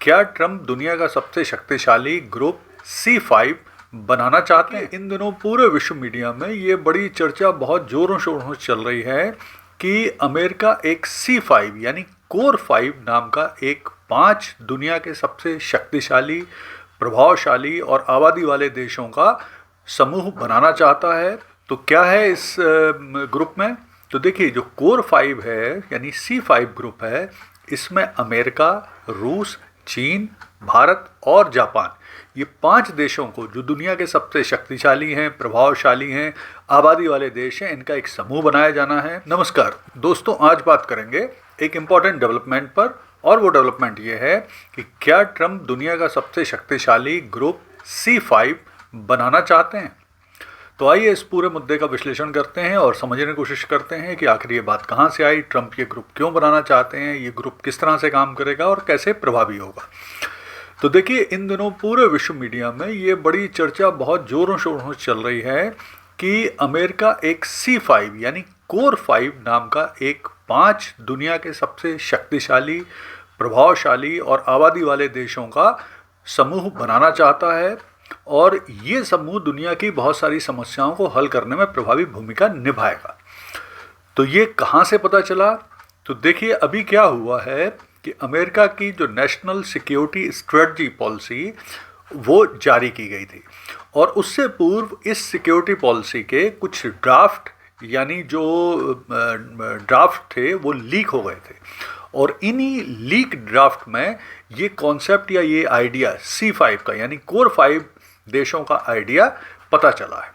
क्या ट्रम्प दुनिया का सबसे शक्तिशाली ग्रुप C5 बनाना चाहते हैं? इन दिनों पूरे विश्व मीडिया में ये बड़ी चर्चा बहुत जोरों शोरों से चल रही है कि अमेरिका एक C5 यानी कोर 5 नाम का एक 5 दुनिया के सबसे शक्तिशाली, प्रभावशाली और आबादी वाले देशों का समूह बनाना चाहता है। तो क्या है इस ग्रुप में? तो देखिए, जो कोर 5 है यानी C5 ग्रुप है, इसमें अमेरिका, रूस, चीन, भारत और जापान, ये 5 देशों को, जो दुनिया के सबसे शक्तिशाली हैं, प्रभावशाली हैं, आबादी वाले देश हैं, इनका एक समूह बनाया जाना है। नमस्कार दोस्तों, आज बात करेंगे एक इम्पॉर्टेंट डेवलपमेंट पर, और वो डेवलपमेंट ये है कि क्या ट्रम्प दुनिया का सबसे शक्तिशाली ग्रुप C5 बनाना चाहते हैं। तो आइए इस पूरे मुद्दे का विश्लेषण करते हैं और समझने की कोशिश करते हैं कि आखिर ये बात कहाँ से आई, ट्रम्प ये ग्रुप क्यों बनाना चाहते हैं, ये ग्रुप किस तरह से काम करेगा और कैसे प्रभावी होगा। तो देखिए, इन दिनों पूरे विश्व मीडिया में ये बड़ी चर्चा बहुत जोरों शोरों से चल रही है कि अमेरिका एक C5 यानी कोर 5 नाम का एक 5 दुनिया के सबसे शक्तिशाली, प्रभावशाली और आबादी वाले देशों का समूह बनाना चाहता है, और ये समूह दुनिया की बहुत सारी समस्याओं को हल करने में प्रभावी भूमिका निभाएगा। तो ये कहाँ से पता चला? तो देखिए, अभी क्या हुआ है कि अमेरिका की जो नेशनल सिक्योरिटी स्ट्रेटजी पॉलिसी वो जारी की गई थी, और उससे पूर्व इस सिक्योरिटी पॉलिसी के कुछ ड्राफ्ट यानी जो ड्राफ्ट थे वो लीक हो गए थे, और इन्हीं लीक ड्राफ्ट में ये कॉन्सेप्ट या ये आइडिया C5 का यानी कोर 5 देशों का आइडिया पता चला है।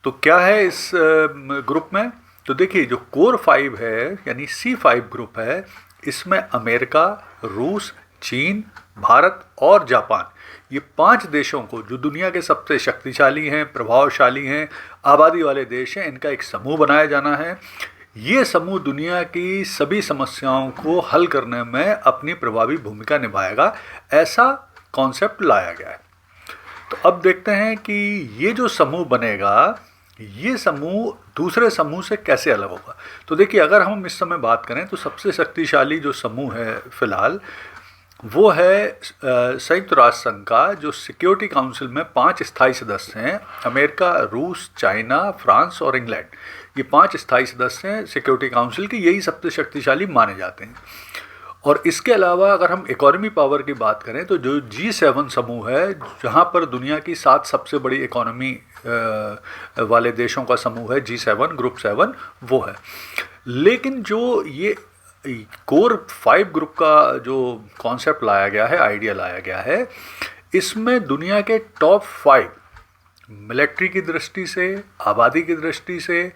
तो क्या है इस ग्रुप में? तो देखिए, जो कोर 5 है यानी C5 ग्रुप है, इसमें अमेरिका, रूस, चीन, भारत और जापान, ये 5 देशों को, जो दुनिया के सबसे शक्तिशाली हैं, प्रभावशाली हैं, आबादी वाले देश हैं, इनका एक समूह बनाया जाना है। ये समूह दुनिया की सभी समस्याओं को हल करने में अपनी प्रभावी भूमिका निभाएगा, ऐसा कॉन्सेप्ट लाया गया है। तो अब देखते हैं कि ये जो समूह बनेगा, ये समूह दूसरे समूह से कैसे अलग होगा। तो देखिए, अगर हम इस समय बात करें तो सबसे शक्तिशाली जो समूह है फिलहाल, वो है संयुक्त राष्ट्र संघ का, जो सिक्योरिटी काउंसिल में 5 स्थायी सदस्य हैं। अमेरिका, रूस, चाइना, फ्रांस और इंग्लैंड, ये 5 स्थायी सदस्य हैं सिक्योरिटी काउंसिल के, यही सबसे शक्तिशाली माने जाते हैं। और इसके अलावा अगर हम इकोनॉमी पावर की बात करें तो जो G7 समूह है, जहाँ पर दुनिया की 7 सबसे बड़ी इकोनॉमी वाले देशों का समूह है, G7 ग्रुप 7 वो है। लेकिन जो ये कोर 5 ग्रुप का जो कॉन्सेप्ट लाया गया है, आइडिया लाया गया है, इसमें दुनिया के टॉप 5 मिलिट्री की दृष्टि से, आबादी की दृष्टि से,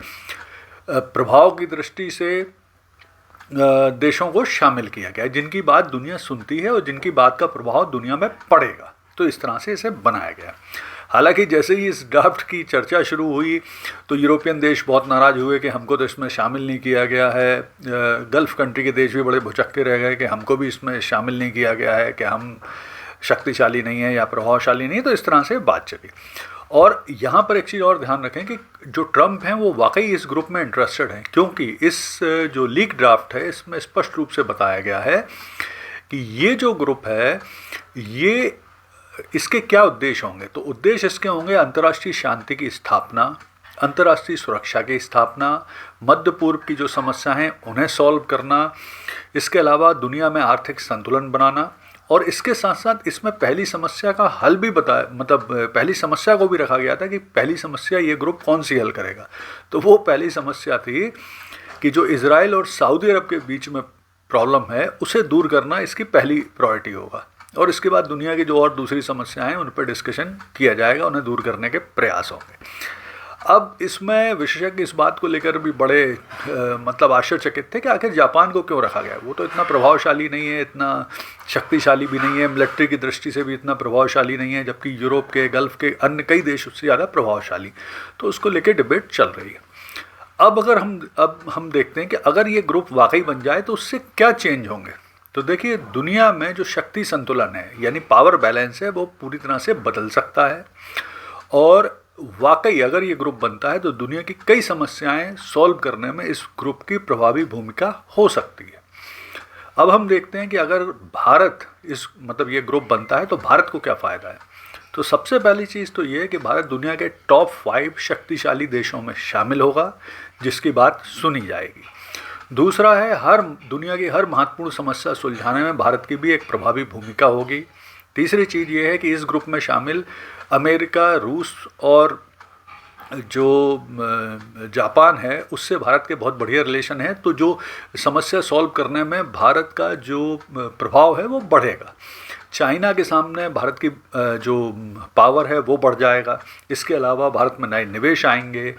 प्रभाव की दृष्टि से देशों को शामिल किया गया है, जिनकी बात दुनिया सुनती है और जिनकी बात का प्रभाव दुनिया में पड़ेगा। तो इस तरह से इसे बनाया गया। हालांकि जैसे ही इस ड्राफ्ट की चर्चा शुरू हुई तो यूरोपियन देश बहुत नाराज़ हुए कि हमको तो इसमें शामिल नहीं किया गया है। गल्फ़ कंट्री के देश भी बड़े भुचक्के रह गए कि हमको भी इसमें शामिल नहीं किया गया है, कि हम शक्तिशाली नहीं हैं या प्रभावशाली नहीं। तो इस तरह से बात चली। और यहाँ पर एक चीज़ और ध्यान रखें कि जो ट्रम्प हैं वो वाकई इस ग्रुप में इंटरेस्टेड हैं, क्योंकि इस जो लीक ड्राफ्ट है इसमें स्पष्ट रूप से बताया गया है कि ये जो ग्रुप है, ये इसके क्या उद्देश्य होंगे। तो उद्देश्य इसके होंगे अंतर्राष्ट्रीय शांति की स्थापना, अंतर्राष्ट्रीय सुरक्षा की स्थापना, मध्य पूर्व की जो समस्या हैं उन्हें सॉल्व करना, इसके अलावा दुनिया में आर्थिक संतुलन बनाना, और इसके साथ साथ इसमें पहली समस्या का हल भी बताया, मतलब पहली समस्या को भी रखा गया था कि पहली समस्या ये ग्रुप कौन सी हल करेगा। तो वो पहली समस्या थी कि जो इजराइल और सऊदी अरब के बीच में प्रॉब्लम है उसे दूर करना इसकी पहली प्रायोरिटी होगा, और इसके बाद दुनिया की जो और दूसरी समस्याएं हैं उन पर डिस्कशन किया जाएगा, उन्हें दूर करने के प्रयास होंगे। अब इसमें विशेषज्ञ इस बात को लेकर भी बड़े मतलब आश्चर्यचकित थे कि आखिर जापान को क्यों रखा गया। वो तो इतना प्रभावशाली नहीं है, इतना शक्तिशाली भी नहीं है, मिलिट्री की दृष्टि से भी इतना प्रभावशाली नहीं है, जबकि यूरोप के, गल्फ़ के अन्य कई देश उससे ज़्यादा प्रभावशाली। तो उसको लेकर डिबेट चल रही है। अब हम देखते हैं कि अगर ये ग्रुप वाकई बन जाए तो उससे क्या चेंज होंगे। तो देखिए, दुनिया में जो शक्ति संतुलन है यानी पावर बैलेंस है वो पूरी तरह से बदल सकता है, और वाकई अगर ये ग्रुप बनता है तो दुनिया की कई समस्याएं सॉल्व करने में इस ग्रुप की प्रभावी भूमिका हो सकती है। अब हम देखते हैं कि अगर भारत ये ग्रुप बनता है तो भारत को क्या फ़ायदा है। तो सबसे पहली चीज़ तो ये है कि भारत दुनिया के टॉप 5 शक्तिशाली देशों में शामिल होगा, जिसकी बात सुनी जाएगी। दूसरा है दुनिया की हर महत्वपूर्ण समस्या सुलझाने में भारत की भी एक प्रभावी भूमिका होगी। तीसरी चीज़ ये है कि इस ग्रुप में शामिल अमेरिका, रूस और जो जापान है उससे भारत के बहुत बढ़िया रिलेशन है, तो जो समस्या सॉल्व करने में भारत का जो प्रभाव है वो बढ़ेगा। चाइना के सामने भारत की जो पावर है वो बढ़ जाएगा। इसके अलावा भारत में नए निवेश आएंगे।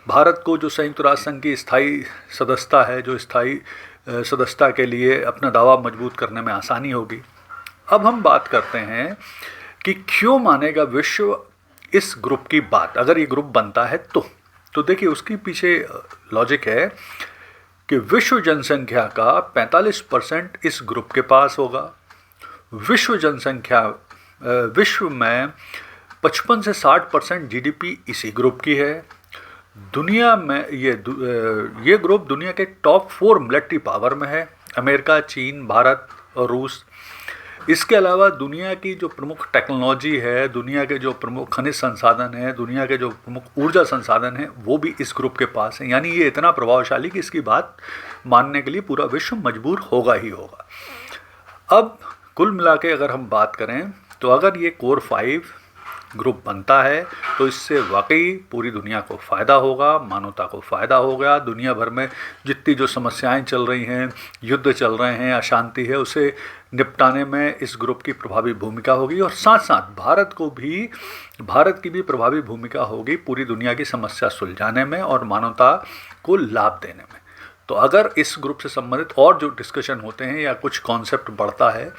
भारत को जो संयुक्त राष्ट्र संघ की स्थायी सदस्यता है, जो स्थायी सदस्यता के लिए अपना दावा मजबूत करने में आसानी होगी। अब हम बात करते हैं कि क्यों मानेगा विश्व इस ग्रुप की बात, अगर ये ग्रुप बनता है तो देखिए उसके पीछे लॉजिक है कि विश्व जनसंख्या का 45% इस ग्रुप के पास होगा। विश्व में 55 से 60% जीडीपी इसी ग्रुप की है। दुनिया में ये ग्रुप दुनिया के टॉप 4 मिलिट्री पावर में है, अमेरिका, चीन, भारत और रूस। इसके अलावा दुनिया की जो प्रमुख टेक्नोलॉजी है, दुनिया के जो प्रमुख खनिज संसाधन है, दुनिया के जो प्रमुख ऊर्जा संसाधन है, वो भी इस ग्रुप के पास है। यानी ये इतना प्रभावशाली कि इसकी बात मानने के लिए पूरा विश्व मजबूर होगा ही होगा। अब कुल मिला के अगर हम बात करें तो अगर ये कोर 5 ग्रुप बनता है तो इससे वाकई पूरी दुनिया को फ़ायदा होगा, मानवता को फ़ायदा होगा। दुनिया भर में जितनी जो समस्याएं चल रही हैं, युद्ध चल रहे हैं, अशांति है, उसे निपटाने में इस ग्रुप की प्रभावी भूमिका होगी और साथ साथ भारत की भी प्रभावी भूमिका होगी पूरी दुनिया की समस्या सुलझाने में और मानवता को लाभ देने में। तो अगर इस ग्रुप से संबंधित और जो डिस्कशन होते हैं या कुछ कॉन्सेप्ट बढ़ता है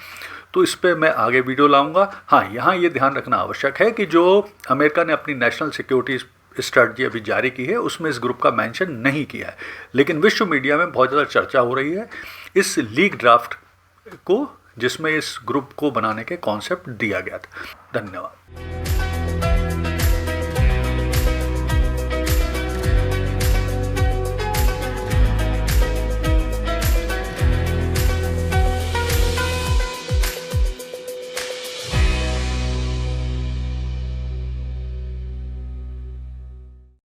तो इस पे मैं आगे वीडियो लाऊंगा। हाँ, यहाँ ये ध्यान रखना आवश्यक है कि जो अमेरिका ने अपनी नेशनल सिक्योरिटी स्ट्रेटजी अभी जारी की है उसमें इस ग्रुप का मेंशन नहीं किया है, लेकिन विश्व मीडिया में बहुत ज़्यादा चर्चा हो रही है इस लीक ड्राफ्ट को, जिसमें इस ग्रुप को बनाने के कॉन्सेप्ट दिया गया था। धन्यवाद।